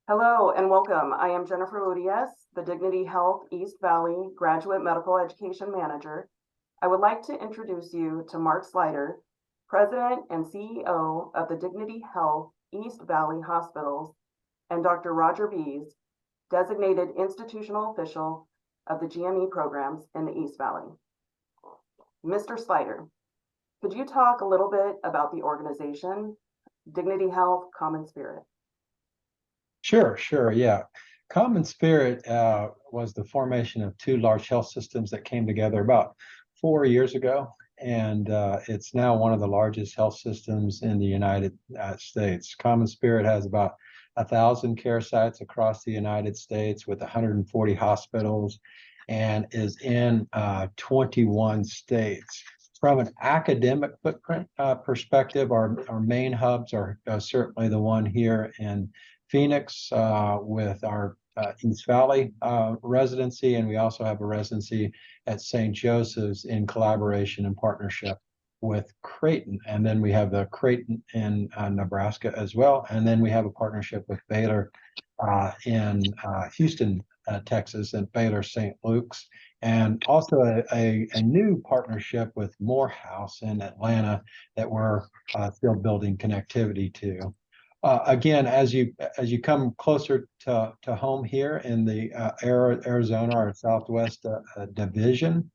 Hello and welcome. I am Jennifer Urias, the Dignity Health East Valley Graduate Medical Education Manager. I would like to introduce you to Mark Slider, President and CEO of the Dignity Health East Valley Hospitals, and Dr. Roger Bees, Designated Institutional Official of the GME programs in the East Valley. Mr. Slider, could you talk a little bit about the organization, Dignity Health Common Spirit? Sure, yeah. Common Spirit was the formation of two large health systems that came together about 4 years ago, and it's now one of the largest health systems in the United States. Common Spirit has about 1,000 care sites across the United States with 140 hospitals and is in 21 states. From an academic footprint perspective, our main hubs are certainly the one here in Phoenix with our East Valley residency, and we also have a residency at St. Joseph's in collaboration and partnership with Creighton. And then we have the Creighton in Nebraska as well. And then we have a partnership with Baylor in Houston, Texas, and Baylor St. Luke's. And also a new partnership with Morehouse in Atlanta that we're still building connectivity to. Again, as you come closer to home here in the Arizona or Southwest division,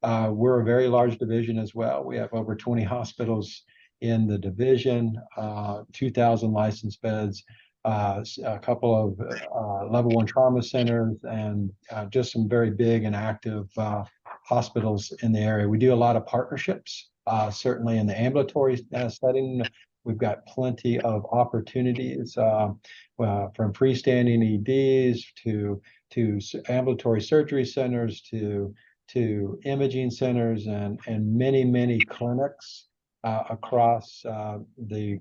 we're a very large division as well. We have over 20 hospitals in the division, 2,000 licensed beds, a couple of level one trauma centers, and just some very big and active hospitals in the area. We do a lot of partnerships, certainly in the ambulatory setting. We've got plenty of opportunities from freestanding EDs to ambulatory surgery centers to imaging centers and many clinics across the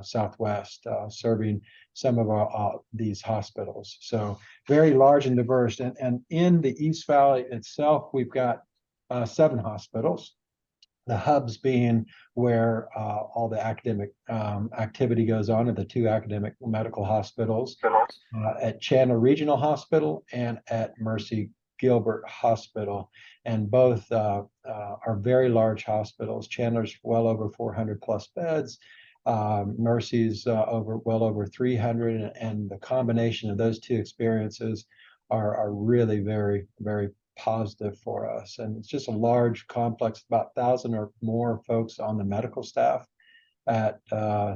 Southwest, serving some of these hospitals. So very large and diverse. And in the East Valley itself, we've got 7 hospitals. The hubs being where all the academic activity goes on at the 2 academic medical hospitals, at Chandler Regional Hospital and at Mercy Gilbert Hospital. And both are very large hospitals. Chandler's well over 400 plus beds. Mercy's well over 300. And the combination of those 2 experiences are really very positive for us. And it's just a large complex, about 1,000 or more folks on the medical staff at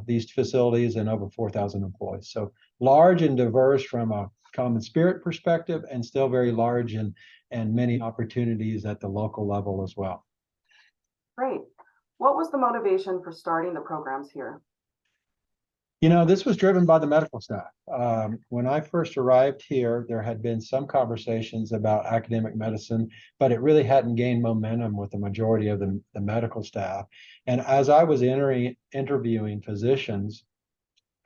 these facilities and over 4,000 employees. So large and diverse from a common spirit perspective, and still very large and many opportunities at the local level as well. Great. What was the motivation for starting the programs here? You know, this was driven by the medical staff. When I first arrived here, there had been some conversations about academic medicine, but it really hadn't gained momentum with the majority of the medical staff. And as I was interviewing physicians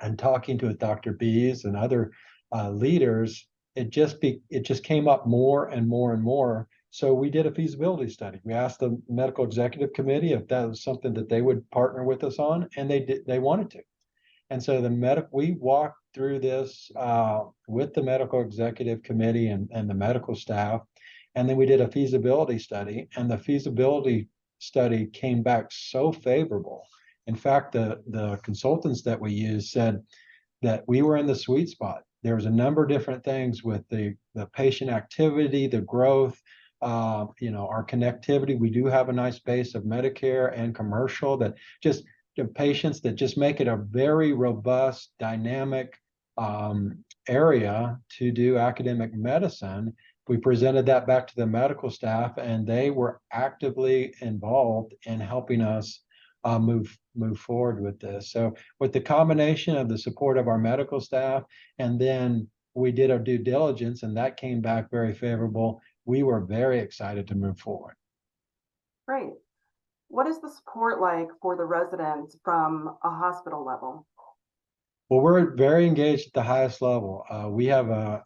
and talking to Dr. Bees and other leaders, it just came up more and more. So we did a feasibility study. We asked the medical executive committee if that was something that they would partner with us on, and they wanted to. And so we walked through this with the medical executive committee and the medical staff. And then we did a feasibility study, and the feasibility study came back so favorable. In fact, the consultants that we used said that we were in the sweet spot. There was a number of different things with the patient activity, the growth, our connectivity. We do have a nice base of Medicare and commercial that just patients that just make it a very robust, dynamic area to do academic medicine. We presented that back to the medical staff, and they were actively involved in helping us move forward with this. So with the combination of the support of our medical staff, and then we did our due diligence, and that came back very favorable, we were very excited to move forward. Great. What is the support like for the residents from a hospital level? Well, we're very engaged at the highest level. We have a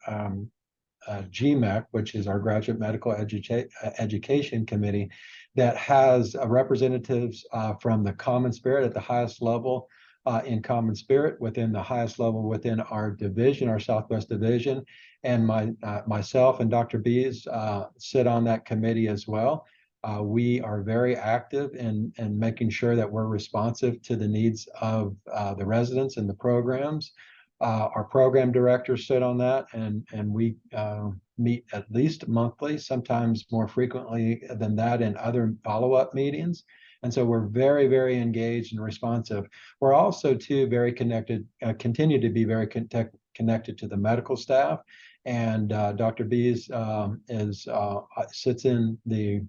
GMEC, which is our Graduate Medical Education Committee, that has representatives from the Common Spirit at the highest level, in Common Spirit within the highest level within our division, our Southwest Division. And myself and Dr. Bees sit on that committee as well. We are very active in making sure that we're responsive to the needs of the residents and the programs. Our program directors sit on that, and we meet at least monthly, sometimes more frequently than that in other follow-up meetings. And so we're very, very engaged and responsive. We're also too very connected, continue to be very connected to the medical staff. And Dr. Bees sits in the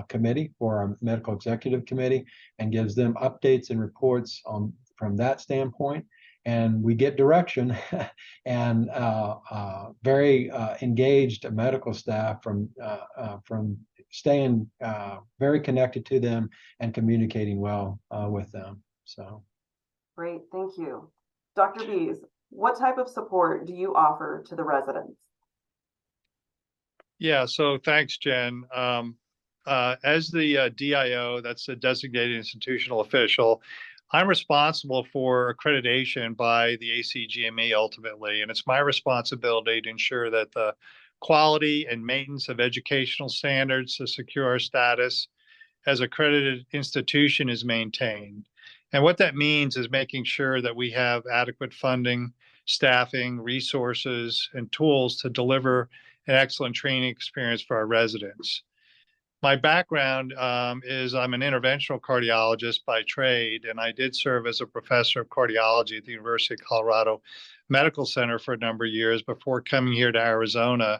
committee for our medical executive committee and gives them updates and reports from that standpoint. And we get direction and very engaged medical staff from staying very connected to them and communicating well with them. So great, thank you. Dr. Bees, what type of support do you offer to the residents? Yeah, so thanks, Jen. As the DIO, that's the designated institutional official, I'm responsible for accreditation by the ACGME ultimately, and it's my responsibility to ensure that the quality and maintenance of educational standards to secure our status as accredited institution is maintained. And what that means is making sure that we have adequate funding, staffing, resources, and tools to deliver an excellent training experience for our residents. My background is I'm an interventional cardiologist by trade, and I did serve as a professor of cardiology at the University of Colorado Medical Center for a number of years before coming here to Arizona.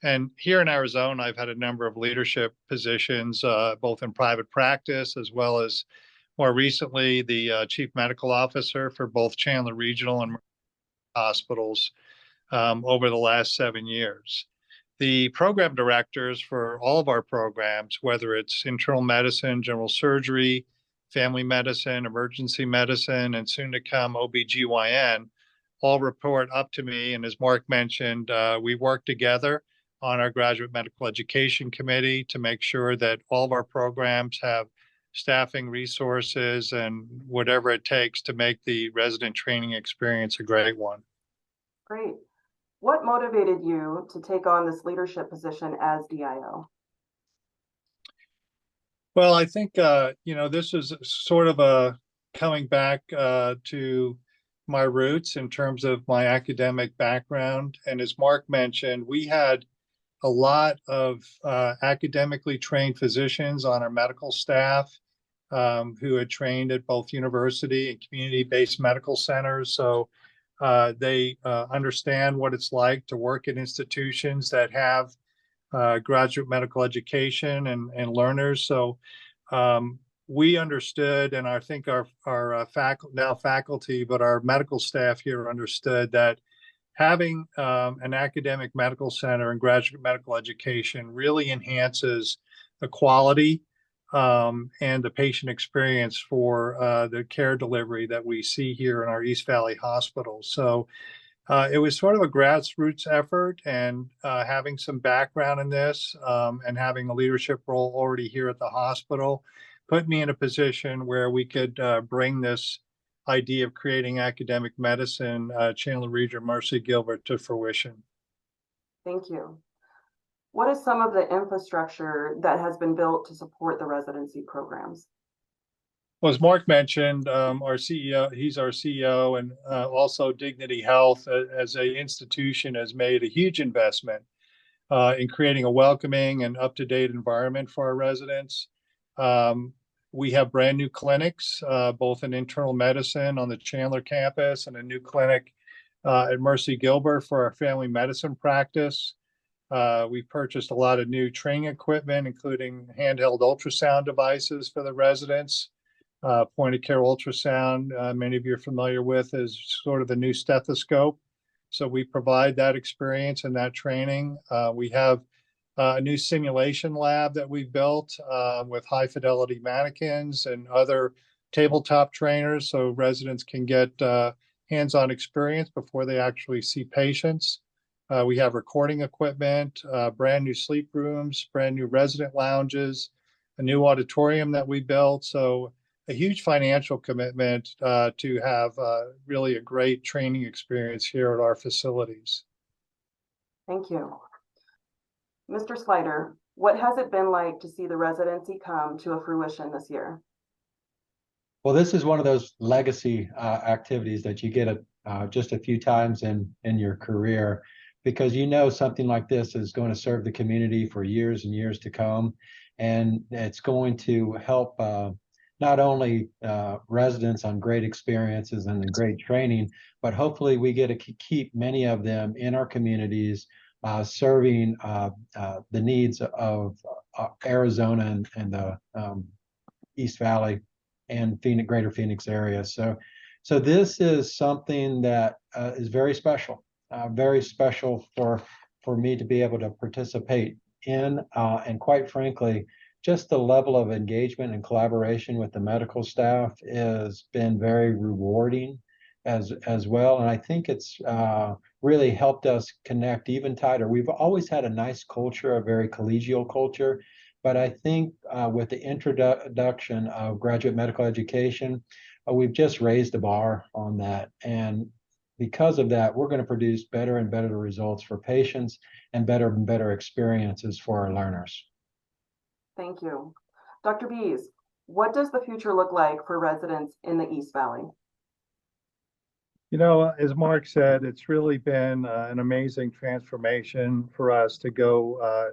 And here in Arizona, I've had a number of leadership positions, both in private practice as well as more recently the chief medical officer for both Chandler Regional and hospitals over the last 7 years. The program directors for all of our programs, whether it's internal medicine, general surgery, family medicine, emergency medicine, and soon to come OBGYN, all report up to me. And as Mark mentioned, we work together on our graduate medical education committee to make sure that all of our programs have staffing resources and whatever it takes to make the resident training experience a great one. Great. What motivated you to take on this leadership position as DIO? Well, I think, this is sort of a coming back to my roots in terms of my academic background. And as Mark mentioned, we had a lot of academically trained physicians on our medical staff who had trained at both university and community-based medical centers. So they understand what it's like to work in institutions that have graduate medical education and learners. So we understood, and I think our faculty, but our medical staff here understood that having an academic medical center and graduate medical education really enhances the quality and the patient experience for the care delivery that we see here in our East Valley Hospital. So it was sort of a grassroots effort, and having some background in this and having a leadership role already here at the hospital put me in a position where we could bring this idea of creating academic medicine, Chandler Region Mercy Gilbert, to fruition. Thank you. What is some of the infrastructure that has been built to support the residency programs? Well, as Mark mentioned, our CEO, he's our CEO, and also Dignity Health as an institution has made a huge investment in creating a welcoming and up-to-date environment for our residents. We have brand new clinics, both in internal medicine on the Chandler campus and a new clinic at Mercy Gilbert for our family medicine practice. We purchased a lot of new training equipment, including handheld ultrasound devices for the residents. Point of care ultrasound, many of you are familiar with, is sort of the new stethoscope. So we provide that experience and that training. We have a new simulation lab that we built with high fidelity mannequins and other tabletop trainers so residents can get hands-on experience before they actually see patients. We have recording equipment, brand new sleep rooms, brand new resident lounges, a new auditorium that we built. So a huge financial commitment to have really a great training experience here at our facilities. Thank you. Mr. Slider, what has it been like to see the residency come to a fruition this year? Well, this is one of those legacy activities that you get just a few times in your career, because you know something like this is going to serve the community for years and years to come, and it's going to help not only residents on great experiences and great training, but hopefully we get to keep many of them in our communities, serving the needs of Arizona and the East Valley and greater Phoenix area. So this is something that is very special for me to be able to participate in, and quite frankly, just the level of engagement and collaboration with the medical staff has been very rewarding as well. And I think it's really helped us connect even tighter. We've always had a nice culture, a very collegial culture, but I think with the introduction of graduate medical education, we've just raised the bar on that. And because of that, we're going to produce better and better results for patients and better experiences for our learners. Thank you. Dr. Bees, what does the future look like for residents in the East Valley? You know, as Mark said, it's really been an amazing transformation for us to go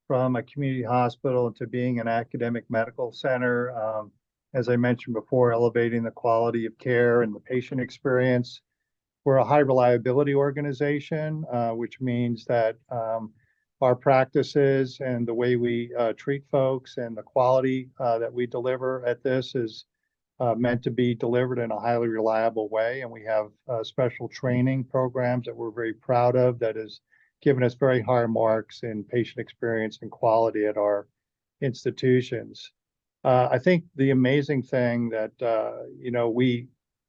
from a community hospital to being an academic medical center. As I mentioned before, elevating the quality of care and the patient experience. We're a high reliability organization, which means that our practices and the way we treat folks and the quality that we deliver at this is meant to be delivered in a highly reliable way. And we have special training programs that we're very proud of that has given us very high marks in patient experience and quality at our institutions. I think the amazing thing that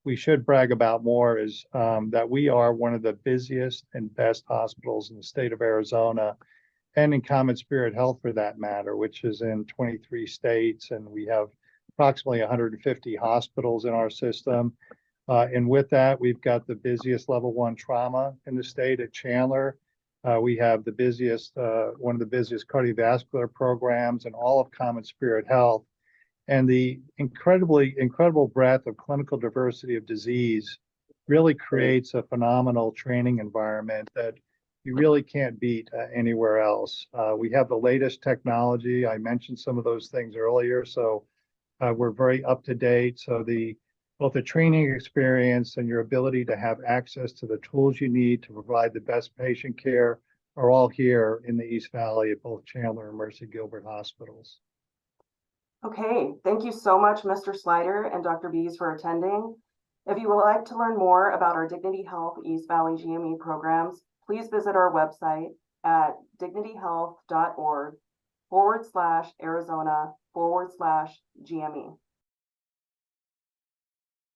we should brag about more is that we are one of the busiest and best hospitals in the state of Arizona, and in CommonSpirit Health for that matter, which is in 23 states, and we have approximately 150 hospitals in our system. And with that, we've got the busiest level 1 trauma in the state at Chandler. We have the busiest, one of the busiest cardiovascular programs in all of CommonSpirit Health. And the incredible breadth of clinical diversity of disease really creates a phenomenal training environment that you really can't beat anywhere else. We have the latest technology. I mentioned some of those things earlier, so we're very up to date. So both the training experience and your ability to have access to the tools you need to provide the best patient care are all here in the East Valley at both Chandler and Mercy Gilbert hospitals. Okay, thank you so much, Mr. Slider and Dr. Bees, for attending. If you would like to learn more about our Dignity Health East Valley GME programs, please visit our website at dignityhealth.org/Arizona/GME.